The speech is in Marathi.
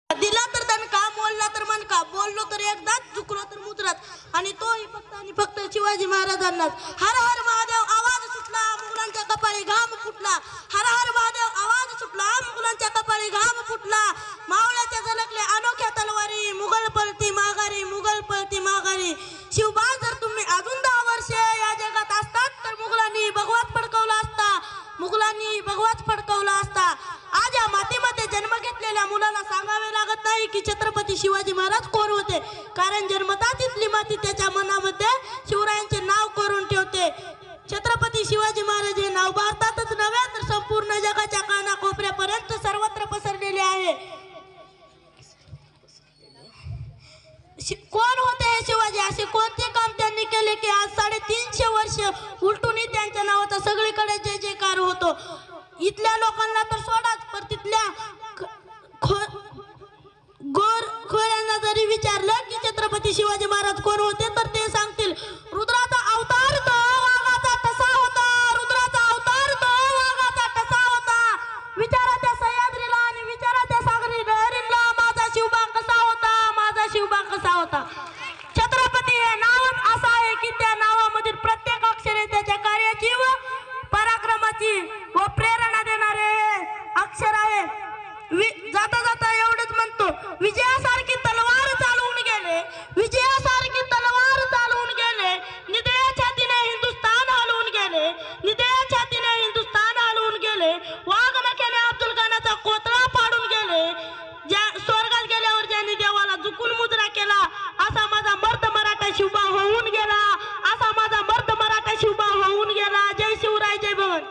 दिला तर दणका, बोलला तर मनका, बोललो तर एकदाच, चुकलो तर मुजरात. आणि तोही फक्त आणि फक्त शिवाजी महाराजांनाच. हर हर महादेव आवाज सुटला, मुघलांच्या कपाळी घाम फुटला. हर हर महादेव आवाज सुटला, मुघलांच्या कपाळी घाम फुटला. मावळ्याच्या झलकल्या अनोख्या तलवारी, मुघल पळती माघारी, मुघल पळती माघारी. शिवबा जर तुम्ही अजून 10 वर्षे या जगात असतात तर मुघलांनी भगवाच फडकवला असता, मुघलांनी भगवाच फडकवला असता. आज या मातीमध्ये जन्म घेतलेल्या मुलाला सांगावे लागत नाही की छत्रपती शिवाजी महाराज कोण होते, कारण जन्मताच इथली माती त्याच्या मनामध्ये शिवरायांचे नाव करून ठेवते. छत्रपती शिवाजी महाराज हे नाव भारतातच नव्हे तर संपूर्ण जगाच्या कानाकोपऱ्यापर्यंत सर्वत्र पसरलेले आहे. कोण होते हे शिवाजी, असे कोणते काम त्यांनी केले की आज 350 वर्ष उलटूनही त्यांच्या नावाचा सगळीकडे जय जयकार होतो. इथल्या लोकांना तर सोडाच, पण तिथल्या खोऱ्यांना जरी विचारलं की छत्रपती शिवाजी महाराज कोण होते तर ते सांगतील रुद्राचा अवतार तो वाघाचा ठसा होता, रुद्राचा अवतार तो वाघाचा ठसा होता. विचारा त्या सह्याद्रीला आणि विचारा त्या सागरी लहरीला, माझा शिवबा कसा होता, माझा शिवबा कसा होता. छत्रपती हे नावच असं आहे की त्या नावामधील प्रत्येक अक्षरे त्याच्या कार्याची व पराक्रमाची व प्रेरणा देणारे अक्षर आहे. जाता जाता एवढंच म्हणतो, विजयासारखी तलवार चालवून गेले, विजयासारखी तलवार चालवून गेले, निधड्या छातीने हिंदुस्थान हलवून गेले, निधड्या छातीने हिंदुस्थान हलवून गेले. वा